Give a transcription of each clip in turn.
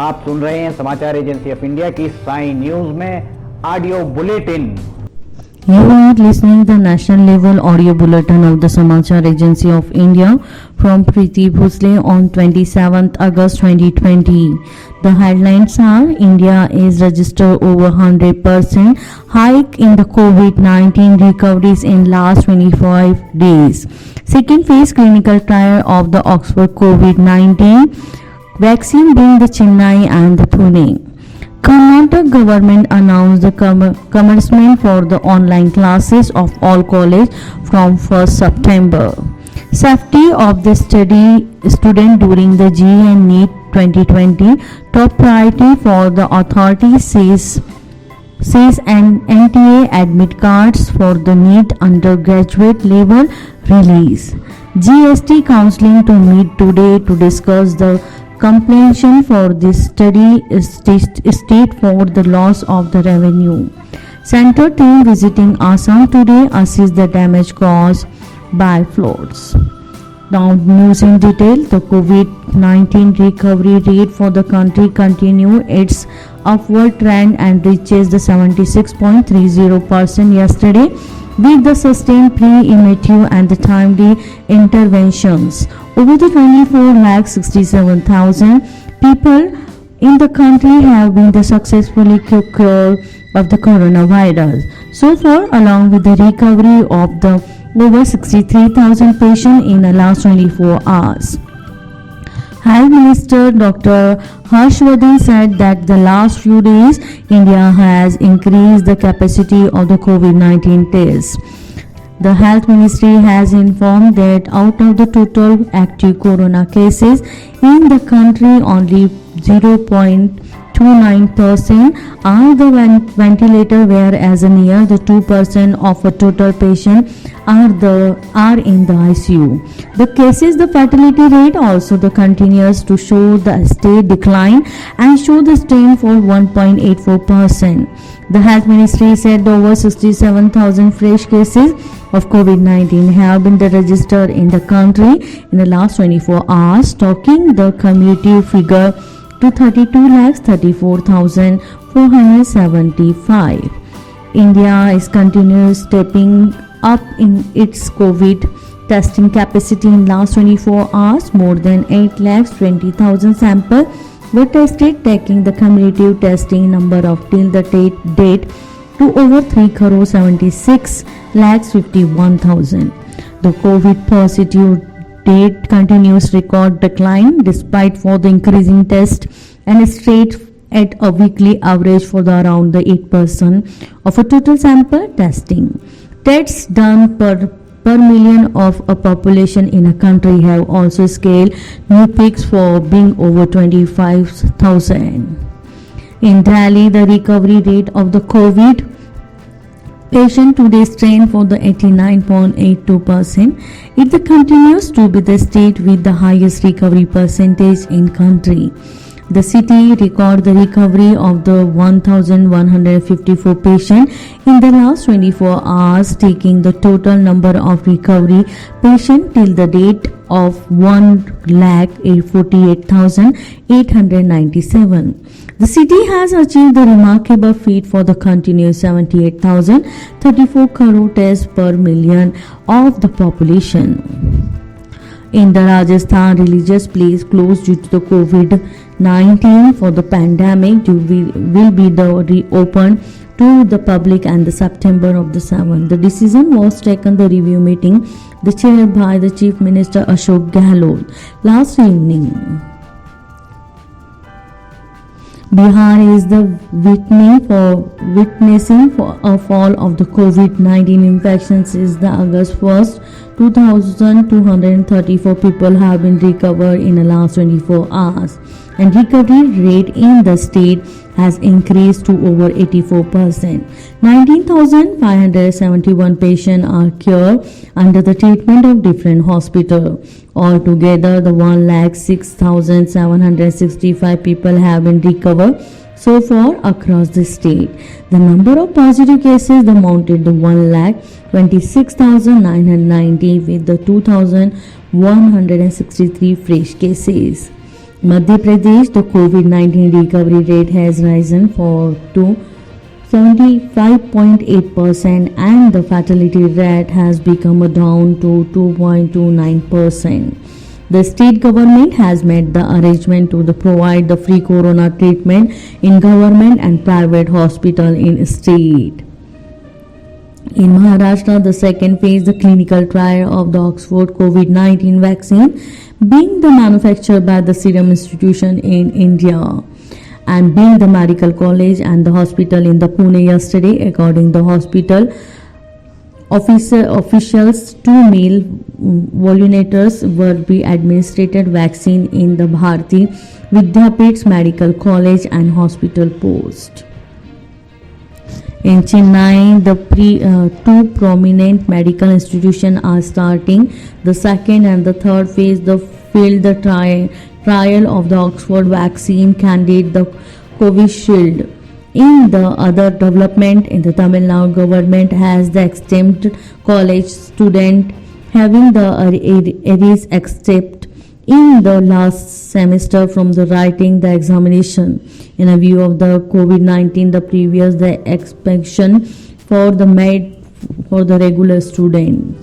आप सुन रहे हैं समाचार एजेंसी ऑफ इंडिया की साई न्यूज में audio bulletin. You are listening the national level audio bulletin of the Samachar Agency of India from Preeti Bhosle on 27th August 2020. The headlines are: India is registered over 100% hike in the COVID-19 recoveries in last 25 days. Second phase clinical trial of the Oxford COVID-19 vaccine being the Chennai and the Pune. Karnataka government announced the commencement for the online classes of all college from 1st September. Safety of the student during the JEE and NEET 2020 top priority for the authority, says and NTA admit cards for the NEET undergraduate level release. GST counseling to meet today to discuss the completion for this study state for the loss of the revenue. Center team visiting Assam today assess the damage caused by floods. Now news in detail. The COVID-19 recovery rate for the country continued its upward trend and reaches the 76.30% yesterday, with the sustained pre-emptive and the timely interventions. Over the 24,67,000 people in the country have been successfully cured of the coronavirus so far, along with the recovery of the over 63,000 patients in the last 24 hours. Health Minister Dr. Harshvardhan said that the last few days India has increased the capacity of the COVID-19 tests. The Health Ministry has informed that out of the total active corona cases in the country, only 0.29% are the ventilator, whereas near the 2% of a total patient are in the ICU. The cases, the fatality rate also the continues to show the steady decline and show the strain for 1.84%. The Health Ministry said over 67,000 fresh cases of COVID-19 have been registered in the country in the last 24 hours, taking the cumulative figure to 32,34,475. India is continuously stepping up in its COVID testing capacity. In last 24 hours, more than 8,20,000 samples were tested, taking the cumulative testing number of till the date to over 3,76,51,000. The COVID positive rate continues record decline despite for the increasing test and straight at a weekly average for the around the 8% of a total sample testing. Tests done per million of a population in a country have also scaled new peaks for being over 25,000. In Delhi, the recovery rate of the COVID patient today strain for the 89.82%. It continues to be the state with the highest recovery percentage in country. The city record the recovery of the 1,154 patients in the last 24 hours, taking the total number of recovery patients till the date of 1,48,897. The city has achieved the remarkable feat for the continuous 78,034 crore tests per million of the population. In the Rajasthan, religious place closed due to the COVID-19 for the pandemic will be reopened to the public and the September of the 7th. The decision was taken the review meeting the chaired by the Chief Minister Ashok Gehlot last evening. Bihar is the witnessing for a fall of the COVID-19 infections since the August 1st. 2,234 people have been recovered in the last 24 hours, and recovery rate in the state has increased to over 84%. 19,571 patients are cured under the treatment of different hospitals. Altogether, the 106,765 people have been recovered so far across the state. The number of positive cases amounted to 1,26,990 with the 2,163 fresh cases. Madhya Pradesh, the COVID-19 recovery rate has risen to 75.8% and the fatality rate has become down to 2.29%. The state government has made the arrangement to provide the free corona treatment in government and private hospital in state. In Maharashtra, the second phase, the clinical trial of the Oxford COVID-19 vaccine, being the manufactured by the Serum Institution in India and being the medical college and the hospital in the Pune yesterday, according to the hospital officials, 2 male volunteers were be administered vaccine in the Bharati Vidyapith Medical College and Hospital Post. In Chennai, the two prominent medical institutions are starting the second and the third phase the field the trial of the Oxford vaccine candidate, the Covishield. In the other development, in the Tamil Nadu government has the exempt college student having the arrears except in the last semester from the writing the examination. In a view of the COVID-19, the previous the expansion for the regular student.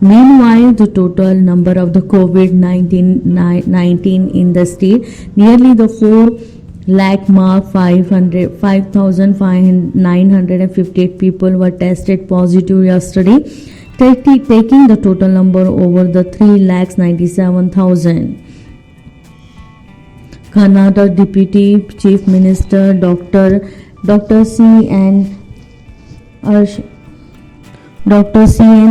Meanwhile, the total number of the COVID-19 in the state nearly the 4 lakh mark 5,958 people were tested positive yesterday, taking the total number over the 3,97,000. Karnataka Deputy Chief Minister Dr. C.N.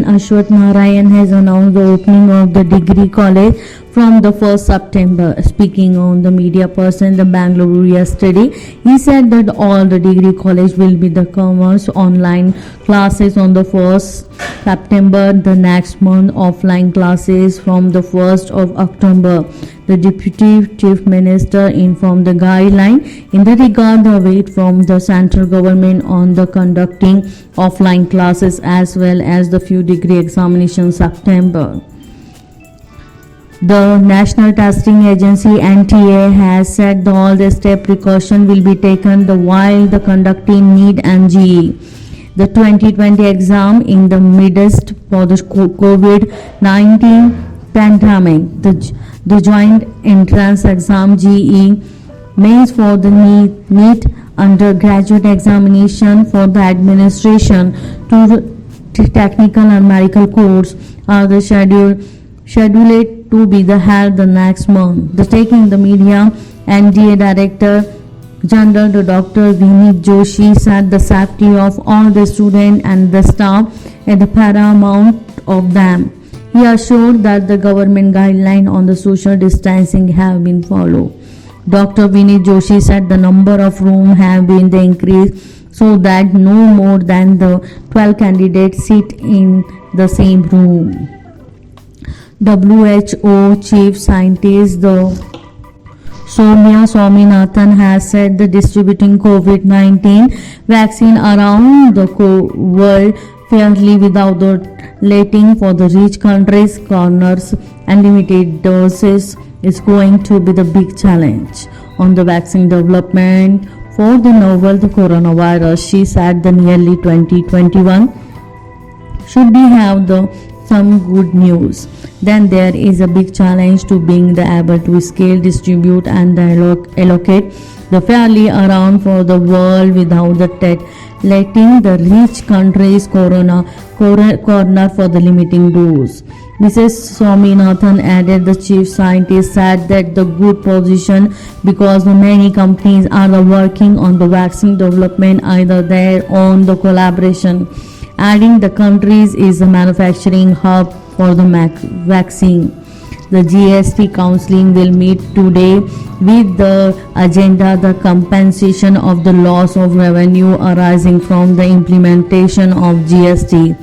Ashwath Narayan has announced the opening of the degree college from the 1st September. Speaking on the media person in Bangalore yesterday, he said that all the degree college will be the commerce online classes on the 1st September, the next month offline classes from the 1st of October. The Deputy Chief Minister informed the guideline in the regard the wait from the central government on the conducting offline classes as well as the few degree examinations September. The National Testing Agency NTA has said that all the step precaution will be taken while the conducting NEET and JEE. The 2020 exam in the midst for the COVID-19 pandemic, the joint entrance exam JEE means for the NEET undergraduate examination for the administration to the technical and medical course are the scheduled to be held the next month. The taking the media, NDA Director General Dr. Vinit Joshi said the safety of all the students and the staff is the paramount of them. He assured that the government guidelines on the social distancing have been followed. Dr. Vinit Joshi said the number of rooms have been increased so that no more than the 12 candidates sit in the same room. WHO Chief Scientist Soumya Swaminathan has said that distributing COVID-19 vaccine around the world fairly without letting for the rich countries corners and limited doses is going to be the big challenge on the vaccine development for the novel coronavirus. She said the nearly 2021 should be have some good news. Then there is a big challenge to being able to scale, distribute and allocate the fairly around for the world without letting the rich countries corner for the limiting dose. Mrs. Swaminathan added the chief scientist said that the good position because many companies are working on the vaccine development either their own the collaboration. Adding the countries is a manufacturing hub for the vaccine. The GST counseling will meet today with the agenda the compensation of the loss of revenue arising from the implementation of GST.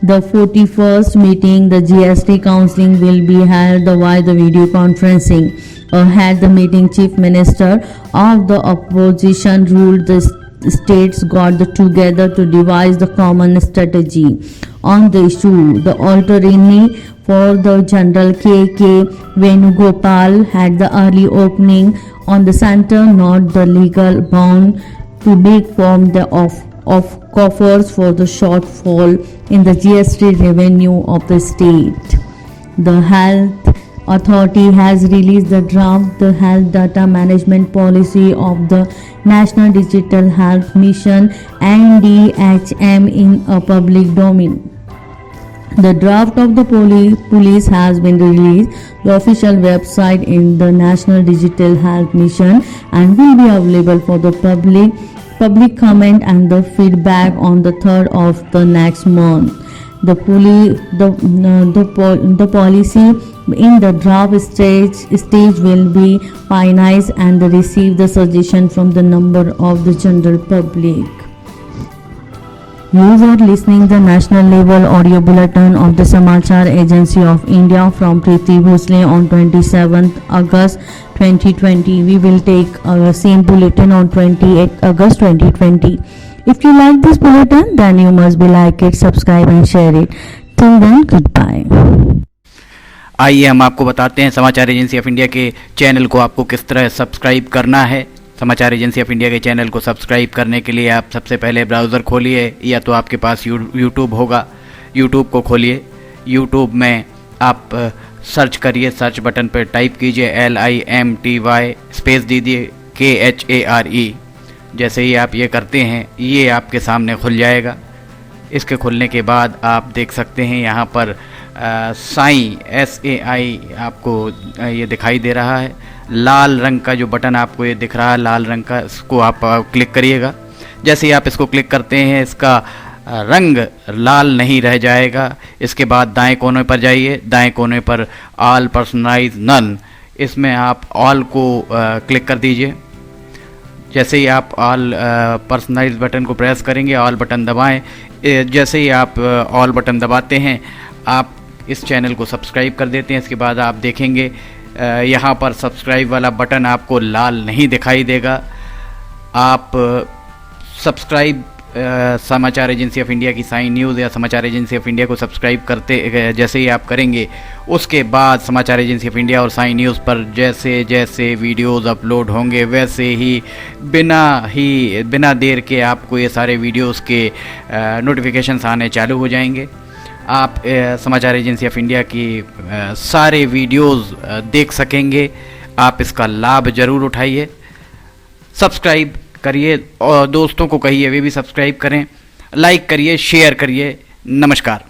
The 41st meeting, the GST counseling will be held via the video conferencing. Had the meeting, Chief Minister of the opposition ruled the states got together to devise the common strategy on the issue. The attorney for the General K.K. Venugopal had the early opening on the center, not the legal bound to beg from the of coffers for the shortfall in the GST revenue of the state. The Health Authority has released the draft the Health Data Management Policy of the National Digital Health Mission (NDHM) in a public domain. The draft of the police has been released the official website in the National Digital Health Mission and will be available for the public comment and the feedback on the 3rd of the next month. The policy in the draft stage will be finalized and receive the suggestion from the number of the general public. You are listening the national level audio bulletin of the Samachar Agency of India from Preeti Bhosle on 27th August 2020. We will take same bulletin on 28th August 2020. If you like this bulletin, then you must be like it, subscribe and share it. Till then, goodbye. आइए हम आपको बताते हैं समाचार agency of India के channel को आपको किस तरह सब्सक्राइब करना है। समाचार एजेंसी ऑफ इंडिया के चैनल को सब्सक्राइब करने के लिए आप सबसे पहले ब्राउज़र खोलिए या तो आपके पास यूट्यूब होगा, यूट्यूब को खोलिए। यूट्यूब में आप सर्च करिए, सर्च बटन पर टाइप कीजिए LIMTY स्पेस दीजिए KHARE। जैसे ही आप ये करते हैं ये आपके सामने खुल जाएगा। इसके खुलने के बाद आप देख सकते हैं यहाँ पर साई SAI आपको ये दिखाई दे रहा है। लाल रंग का जो बटन आपको ये दिख रहा है लाल रंग का, इसको आप क्लिक करिएगा। जैसे ही आप इसको क्लिक करते हैं इसका रंग लाल नहीं रह जाएगा। इसके बाद दाएं कोने पर जाइए, दाएं कोने पर ऑल पर्सनलाइज नन, इसमें आप ऑल को क्लिक कर दीजिए। जैसे ही आप ऑल पर्सनलाइज बटन को प्रेस करेंगे, ऑल बटन दबाएं। जैसे ही आप ऑल बटन दबाते हैं आप इस चैनल को सब्सक्राइब कर देते हैं। इसके बाद आप देखेंगे यहाँ पर सब्सक्राइब वाला बटन आपको लाल नहीं दिखाई देगा। आप सब्सक्राइब समाचार एजेंसी ऑफ इंडिया की साइन न्यूज़ या समाचार एजेंसी ऑफ इंडिया को सब्सक्राइब करते जैसे ही आप करेंगे उसके बाद समाचार एजेंसी ऑफ इंडिया और साइन न्यूज़ पर जैसे जैसे वीडियोस अपलोड होंगे वैसे ही बिना देर के आपको ये सारे वीडियोस के नोटिफिकेशंस आने चालू हो जाएंगे। आप समाचार एजेंसी ऑफ इंडिया की सारे वीडियोस देख सकेंगे। आप इसका लाभ ज़रूर उठाइए, सब्सक्राइब करिए और दोस्तों को कहिए वे भी सब्सक्राइब करें, लाइक करिए, शेयर करिए। नमस्कार।